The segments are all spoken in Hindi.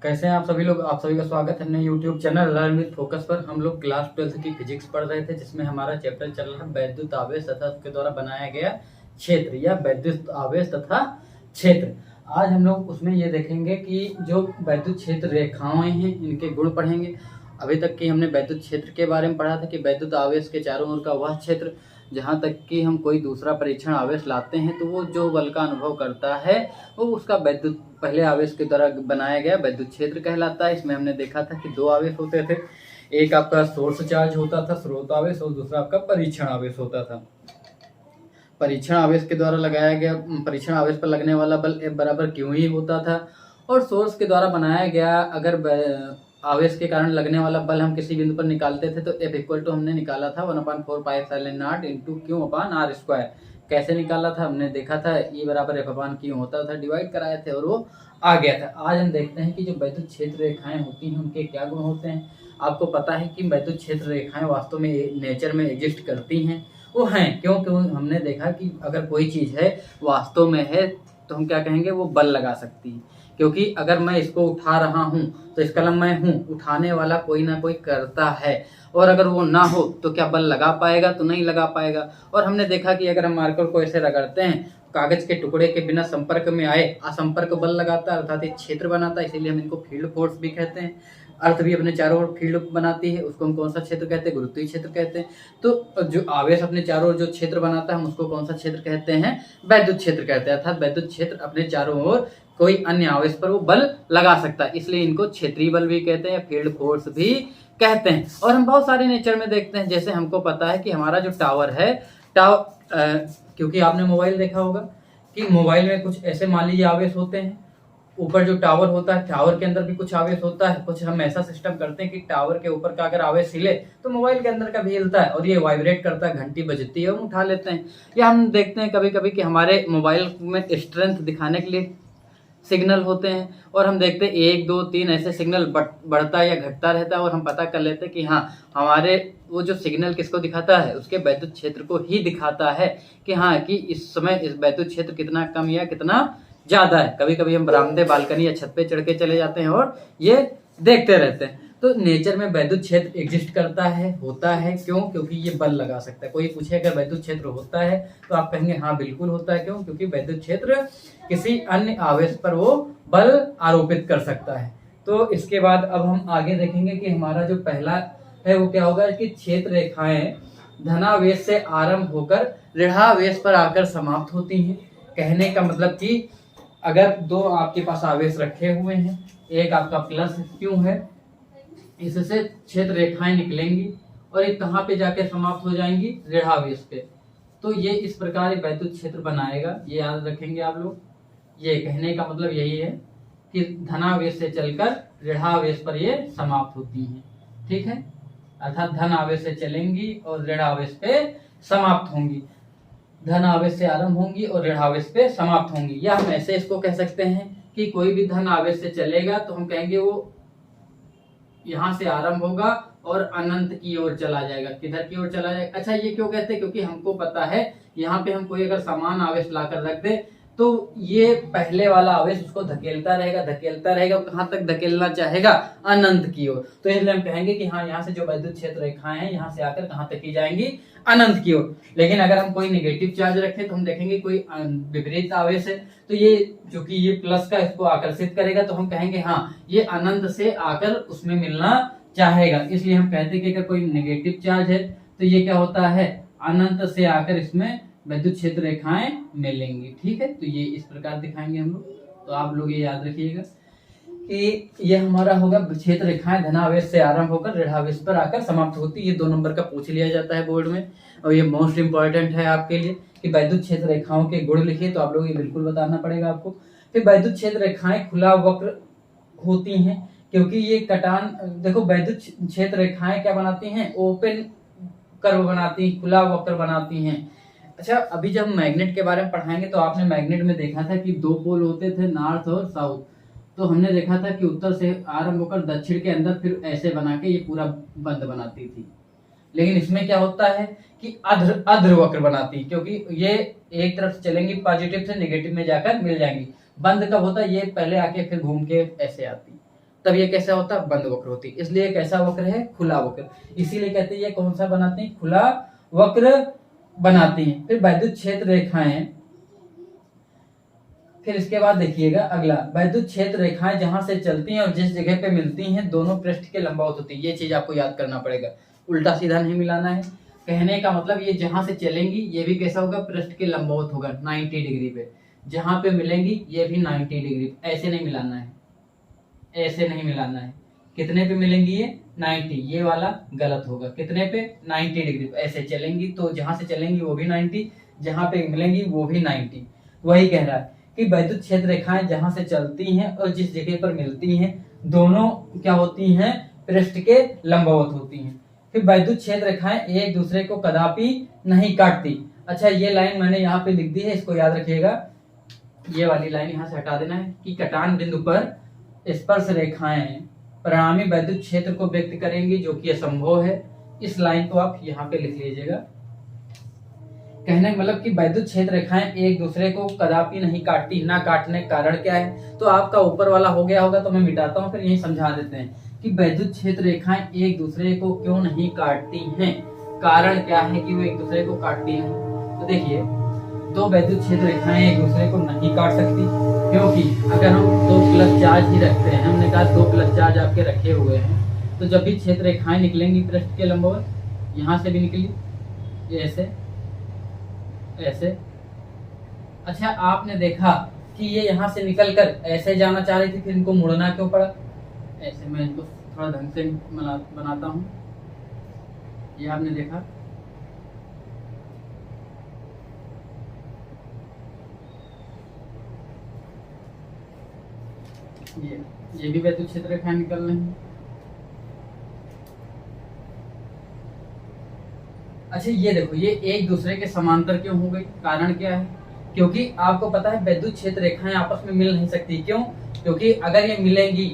कैसे हैं आप सभी लोग। आप सभी का स्वागत है अपने YouTube channel learn with focus पर। हम लोग क्लास 12 की फिजिक्स पढ़ रहे थे, जिसमें हमारा चैप्टर चल रहा है वैद्युत आवेश तथा उसके द्वारा बनाया गया क्षेत्र या वैद्युत आवेश तथा क्षेत्र। आज हम लोग उसमें ये देखेंगे कि जो वैद्युत क्षेत्र रेखाएं हैं इनके गुण पढ़ेंगे। अभी तक कि हमने वैद्युत क्षेत्र के बारे में पढ़ा था कि वैद्युत आवेश के चारों ओर का वह क्षेत्र जहाँ तक कि हम कोई दूसरा परीक्षण आवेश लाते हैं तो वो जो बल का अनुभव करता है वो उसका वैद्युत पहले आवेश के द्वारा बनाया गया वैद्युत क्षेत्र कहलाता है। इसमें हमने देखा था कि दो आवेश होते थे, एक आपका सोर्स चार्ज होता था स्रोत आवेश और दूसरा आपका परीक्षण आवेश होता था। परीक्षण आवेश के द्वारा लगाया गया परीक्षण आवेश पर लगने वाला बल F बराबर क्यू ही होता था और सोर्स के द्वारा बनाया गया अगर आवेश के कारण लगने वाला बल हम किसी बिंदु पर निकालते थे तो F इक्वल टू हमने निकाला था 1/4πε0 इंटू Q/r²। कैसे निकाला था हमने देखा था, E बराबर F/Q होता था, डिवाइड कराए थे और वो आ गया था। आज हम देखते हैं कि जो वैद्युत क्षेत्र रेखाएं होती हैं उनके क्या गुण होते हैं। आपको पता है कि वैद्युत क्षेत्र रेखाएं वास्तव में नेचर में एग्जिस्ट करती हैं, वो हैं क्यों हमने देखा कि अगर कोई चीज़ है वास्तव में है तो हम क्या कहेंगे, वो बल लगा सकती है। क्योंकि अगर मैं इसको उठा रहा हूँ तो इसका मतलब मैं हूँ, उठाने वाला कोई ना कोई करता है, और अगर वो ना हो तो क्या बल लगा पाएगा, तो नहीं लगा पाएगा। और हमने देखा कि अगर हम मार्कर को ऐसे रगड़ते हैं कागज के टुकड़े के बिना संपर्क में आए असंपर्क बल लगाता है, अर्थात एक क्षेत्र बनाता है, इसीलिए हम इनको फील्ड फोर्स भी कहते हैं। अर्थ भी अपने चारों ओर फील्ड बनाती है, उसको हम कौन सा क्षेत्र कहते हैं, गुरुत्वीय क्षेत्र कहते हैं। तो जो आवेश अपने चारों ओर जो क्षेत्र बनाता है हम उसको कौन सा क्षेत्र कहते हैं, वैद्युत क्षेत्र कहते हैं। अर्थात वैद्युत क्षेत्र अपने चारों ओर कोई अन्य आवेश पर वो बल लगा सकता है, इसलिए इनको क्षेत्रीय बल भी कहते हैं, फील्ड फोर्स भी कहते हैं। और हम बहुत सारे नेचर में देखते हैं, जैसे हमको पता है कि हमारा जो टावर है क्योंकि आपने मोबाइल देखा होगा कि मोबाइल में कुछ ऐसे मान लीजिए आवेश होते हैं, ऊपर जो टावर होता है टावर के अंदर भी कुछ आवेश होता है। कुछ हम ऐसा सिस्टम करते हैं कि टावर के ऊपर का अगर आवेश हिले तो मोबाइल के अंदर का भी हिलता है और ये वाइब्रेट करता है, घंटी बजती है, हम उठा लेते हैं। या हम देखते हैं कभी कभी कि हमारे मोबाइल में स्ट्रेंथ दिखाने के लिए सिग्नल होते हैं और हम देखते हैं 1 2 3 ऐसे सिग्नल बढ़ता या घटता रहता है और हम पता कर लेते हैं कि हाँ हमारे वो जो सिग्नल किसको दिखाता है, उसके वैद्युत क्षेत्र को ही दिखाता है कि हाँ कि इस समय इस वैद्युत क्षेत्र कितना कम या कितना ज्यादा है। कभी कभी हम बरामदे बालकनी या छत पे चढ़ के चले जाते हैं और ये देखते रहते हैं। तो नेचर में वैद्युत क्षेत्र एग्जिस्ट करता है, होता है, क्यों? क्योंकि ये बल लगा सकता है। कोई पूछे अगर वैद्युत क्षेत्र होता है तो आप कहेंगे हाँ बिल्कुल होता है। क्यों? क्योंकि वैद्युत क्षेत्र किसी अन्य आवेश पर वो बल आरोपित कर सकता है। तो इसके बाद अब हम आगे देखेंगे कि हमारा जो पहला है वो क्या होगा कि क्षेत्र रेखाएं धनावेश से आरंभ होकर ऋणावेश पर आकर समाप्त होती हैं। कहने का मतलब कि अगर दो आपके पास आवेश रखे हुए हैं, एक आपका प्लस क्यू है, इससे क्षेत्र रेखाएं निकलेंगी और ये कहाँ पे जाके समाप्त हो जाएंगी, ऋणावेश पे। तो ये इस प्रकार वैद्युत क्षेत्र बनाएगा, ये याद रखेंगे आप लोग। ये कहने का मतलब यही है कि धनावेश से चलकर ऋणावेश पर ये समाप्त होती हैं, ठीक है। अर्थात धन आवेश से चलेंगी और ऋणावेश पे समाप्त होंगी, धन आवेश से आरंभ होंगी और ऋणावेश पे समाप्त होंगी। या हम ऐसे इसको कह सकते हैं कि कोई भी धन आवेश से चलेगा तो हम कहेंगे वो यहाँ से आरंभ होगा और अनंत की ओर चला जाएगा। किधर की ओर चला जाएगा? अच्छा, ये क्यों कहते हैं? क्योंकि हमको पता है यहाँ पे हम कोई अगर समान आवेश लाकर रख दे तो ये पहले वाला आवेश उसको धकेलता रहेगा, कहाँ तक धकेलना चाहेगा, अनंत की ओर। तो इसलिए हम कहेंगे कि हाँ यहाँ से जो वैद्युत क्षेत्र रेखाएं हैं यहाँ से आकर कहाँ तक की जाएंगी, अनंत की ओर। लेकिन अगर हम कोई नेगेटिव चार्ज रखें तो हम देखेंगे कोई विपरीत आवेश है तो ये जो कि ये प्लस का इसको आकर्षित करेगा, तो हम कहेंगे हाँ ये अनंत से आकर उसमें मिलना चाहेगा। इसलिए हम कहते हैं कि अगर कोई नेगेटिव चार्ज है तो ये क्या होता है, अनंत से आकर इसमें वैद्युत क्षेत्र रेखाएं मिलेंगी, ठीक है। तो ये इस प्रकार दिखाएंगे हम लोग। तो आप लोग ये याद रखिएगा कि ये हमारा होगा क्षेत्र रेखाएं धनावेश से आरंभ होकर ऋणावेश पर आकर समाप्त होती है। ये 2 नंबर का पूछ लिया जाता है बोर्ड में और ये मोस्ट इंपॉर्टेंट है आपके लिए कि वैद्युत क्षेत्र रेखाओं के गुण लिखिए, तो आप लोग ये बिल्कुल बताना पड़ेगा आपको। फिर वैद्युत क्षेत्र रेखाएं खुला वक्र होती हैं क्योंकि ये कटान, देखो वैद्युत क्षेत्र रेखाएं क्या बनाती हैं, ओपन कर्व बनाती हैं, खुला वक्र बनाती हैं। अच्छा, अभी जब मैग्नेट के बारे में पढ़ाएंगे तो आपने मैग्नेट में देखा था कि 2 पोल होते थे, नॉर्थ और साउथ। तो हमने देखा था कि उत्तर से आरंभ होकर दक्षिण के अंदर फिर ऐसे बना के ये पूरा बंद बनाती थी। लेकिन इसमें क्या होता है कि अध्र वक्र बनाती है, क्योंकि ये एक तरफ चलेंगी पॉजिटिव से नेगेटिव में जाकर मिल जाएंगी। बंद कब होता है, ये पहले आके फिर घूम के ऐसे आती। तब ये कैसा होता है, बंद वक्र होती है। इसलिए कैसा वक्र है, खुला वक्र। इसीलिए कहते हैं ये कौन सा बनाते हैं, खुला वक्र बनाती हैं। फिर वैद्युत क्षेत्र रेखाएं, फिर इसके बाद देखिएगा अगला, वैद्युत क्षेत्र रेखाएं जहां से चलती हैं और जिस जगह पे मिलती हैं दोनों पृष्ठ के लंबवत होती है। ये चीज आपको याद करना पड़ेगा, उल्टा सीधा नहीं मिलाना है। कहने का मतलब ये जहां से चलेंगी ये भी कैसा होगा, पृष्ठ के लंबवत होगा 90 डिग्री पे। जहां पे मिलेंगी ये भी 90 डिग्री, ऐसे नहीं मिलाना है, ऐसे नहीं मिलाना है। कितने पे मिलेंगी ये, 90। ये वाला गलत होगा, कितने पे, 90 डिग्री पे। ऐसे चलेंगी तो जहां से चलेंगी वो भी 90, जहां पे मिलेंगी वो भी 90। वही कह रहा है कि वैद्युत क्षेत्र रेखाएं जहां से चलती हैं और जिस जगह पर मिलती हैं दोनों क्या होती हैं, पृष्ठ के लंबवत होती हैं। फिर वैद्युत क्षेत्र रेखाएं एक दूसरे को कदापि नहीं काटती। अच्छा, ये लाइन मैंने यहाँ पे लिख दी है, इसको याद रखिएगा। ये वाली लाइन यहाँ से हटा देना है कि कटान बिंदु पर स्पर्श रेखाएं परिणामी वैद्युत क्षेत्र को व्यक्त करेंगी जो कि असंभव है। इस लाइन को आप यहाँ पे लिख लीजिएगा। कहने का मतलब कि वैद्युत क्षेत्र रेखाएं एक दूसरे को कदापि नहीं काटती। ना काटने का कारण क्या है, तो आपका ऊपर वाला हो गया होगा तो मैं मिटाता हूँ, फिर यही समझा देते हैं कि वैद्युत क्षेत्र रेखाएं एक दूसरे को क्यों नहीं काटती हैं। कारण क्या है कि वो एक दूसरे को काटती नहीं। तो देखिए, दो वैद्युत क्षेत्र रेखाएं एक दूसरे को नहीं काट सकती, क्योंकि अगर हम 2+ चार्ज ही रखते हैं, हमने कहा 2+ चार्ज आपके रखे हुए हैं, तो जब भी क्षेत्र रेखाएं निकलेंगी पृष्ठ के लंबवत, यहाँ से भी निकली, ये ऐसे ऐसे। अच्छा, आपने देखा कि ये यहाँ से निकलकर ऐसे जाना चाह रही थी, फिर इनको मुड़ना क्यों पड़ा, ऐसे। मैं इनको थोड़ा ढंग से बनाता हूँ, ये आपने देखा। ये भी वैद्युत क्षेत्र रेखाएं निकल रही हैं। अच्छा, ये देखो, ये एक दूसरे के समांतर क्यों हो गई, कारण क्या है, क्योंकि आपको पता है वैद्युत क्षेत्र रेखाएं आपस में मिल नहीं सकती। क्यों, क्योंकि अगर ये मिलेंगी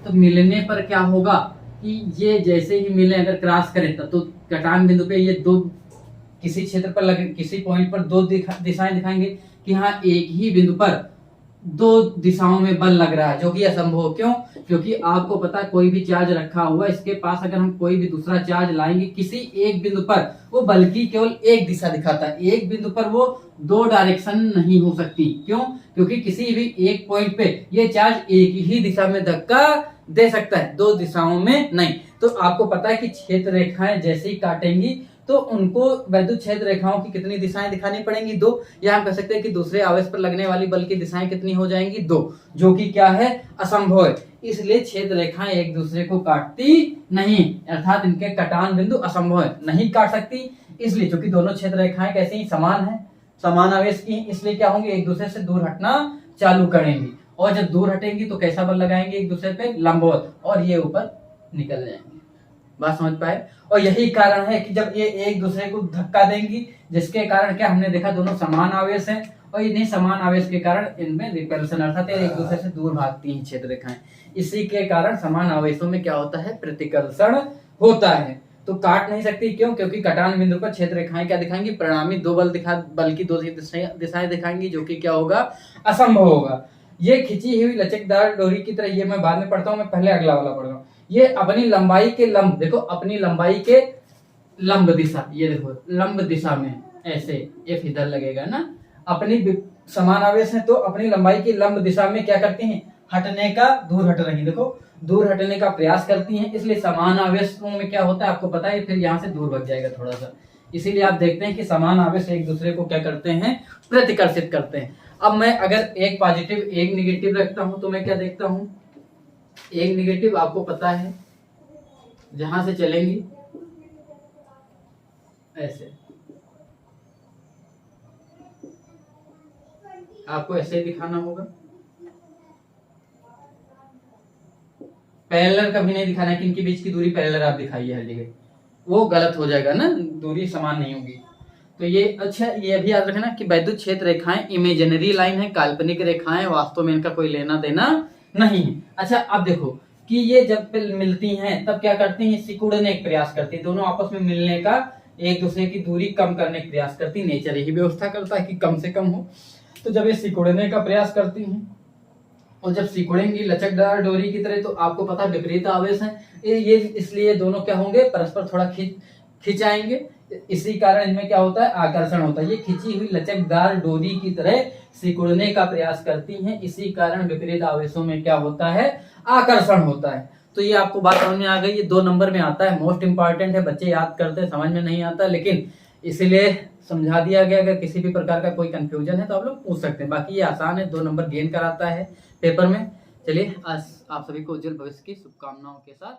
तो मिलने पर क्या होगा कि ये जैसे ही मिले, अगर क्रॉस करें तो कटान बिंदु पे ये दो किसी क्षेत्र पर लगे, किसी पॉइंट पर दो दिशाएं दिखाएंगे कि हाँ एक ही बिंदु पर दो दिशाओं में बल लग रहा है, जो कि असंभव। क्यों, क्योंकि आपको पता है कोई भी चार्ज रखा हुआ, इसके पास अगर हम कोई भी दूसरा चार्ज लाएंगे किसी एक बिंदु पर, वो बल की केवल एक दिशा दिखाता है। एक बिंदु पर वो दो डायरेक्शन नहीं हो सकती। क्यों, क्योंकि किसी भी एक पॉइंट पे ये चार्ज एक ही दिशा में धक्का दे सकता है, दो दिशाओं में नहीं। तो आपको पता है कि क्षेत्र रेखाएं जैसे ही काटेंगी तो उनको वैद्युत क्षेत्र रेखाओं की कितनी दिशाएं दिखानी पड़ेंगी, 2। या हम कह सकते हैं कि दूसरे आवेश पर लगने वाली बल की दिशाएं कितनी हो जाएंगी, 2, जो कि क्या है, असंभव है। इसलिए क्षेत्र रेखाएं एक दूसरे को काटती नहीं, अर्थात इनके कटान बिंदु असंभव है, नहीं काट सकती। इसलिए क्योंकि दोनों क्षेत्र रेखाएं कैसे ही समान है, समान आवेश की, इसलिए क्या होंगे, एक दूसरे से दूर हटना चालू करेंगी। और जब दूर हटेंगी तो कैसा बल लगाएंगे, एक दूसरे पे लंबवत, और ये ऊपर निकल जाएंगे। बात समझ पाए। और यही कारण है कि जब ये एक दूसरे को धक्का देंगी, जिसके कारण क्या हमने देखा दोनों समान आवेश हैं, और इन्हीं समान आवेश के कारण इनमें रिपल्सन, अर्थात एक दूसरे से दूर भागती हैं क्षेत्र रेखाएं। इसी के कारण समान आवेशों में क्या होता है, प्रतिकर्षण होता है। तो काट नहीं सकती। क्यों, क्योंकि कटान बिंदु पर क्षेत्र रेखाएं क्या दिखाएंगी, परिणामी दो बल की दो दिशाएं दिखाएंगी, जो कि क्या होगा, असंभव होगा। ये खिंची हुई लचकदार डोरी की तरह, ये मैं बाद में पढ़ता हूँ, मैं पहले अगला वाला पढ़ रहा हूँ। ये अपनी लंबाई के लंब, देखो अपनी लंबाई के लंब दिशा, ये देखो लंब दिशा में ऐसे एफ इधर लगेगा ना, अपनी समान आवेश है तो अपनी लंबाई की लंब दिशा में क्या करती हैं, हटने का, दूर हट रही, देखो दूर हटने का प्रयास करती हैं। इसलिए समान आवेशों में क्या होता है आपको पता है, फिर यहाँ से दूर भग जाएगा थोड़ा सा। इसीलिए आप देखते हैं कि समान आवेश एक दूसरे को क्या करते हैं, प्रतिकर्षित करते हैं। अब मैं अगर एक पॉजिटिव एक निगेटिव रखता हूं तो मैं क्या देखता हूं, एक निगेटिव आपको पता है जहां से चलेंगी ऐसे, आपको ऐसे ही दिखाना होगा। पैरेलल कभी नहीं दिखाना है कि इनके बीच की दूरी पैरेलल आप दिखाइए हर जगह, वो गलत हो जाएगा ना, दूरी समान नहीं होगी। तो ये अच्छा, ये भी याद रखना कि वैद्युत क्षेत्र रेखाएं इमेजिनरी लाइन है, काल्पनिक रेखाएं, वास्तव में इनका कोई लेना देना नहीं है। अच्छा, अब देखो कि ये जब मिलती हैं तब क्या करती हैं, सिकुड़ने का प्रयास करती है, दोनों आपस में मिलने का, एक दूसरे की दूरी कम करने का प्रयास करती, नेचर यही व्यवस्था करता है कि कम से कम हो। तो जब ये सिकुड़ने का प्रयास करती हैं, और जब सिकुड़ेंगी लचकदार डोरी की तरह तो आपको पता है विपरीत आवेश है, ये इसलिए दोनों क्या होंगे, परस्पर थोड़ा खिंचाएंगे। इसी कारण इनमें क्या होता है, आकर्षण होता है। ये खिंची हुई लचकदार डोरी की तरह सिकुड़ने का प्रयास करती हैं, इसी कारण विपरीत आवेशों में क्या होता है, आकर्षण होता है। तो ये आपको बात समझ में आ गई। ये 2 नंबर में आता है, मोस्ट इंपॉर्टेंट है, बच्चे याद करते हैं, समझ में नहीं आता, लेकिन इसीलिए समझा दिया गया। अगर किसी भी प्रकार का कोई कंफ्यूजन है तो आप लोग पूछ सकते हैं। बाकी ये आसान है, 2 नंबर गेन कराता है पेपर में। चलिए आज आप सभी को उज्जवल भविष्य की शुभकामनाओं के साथ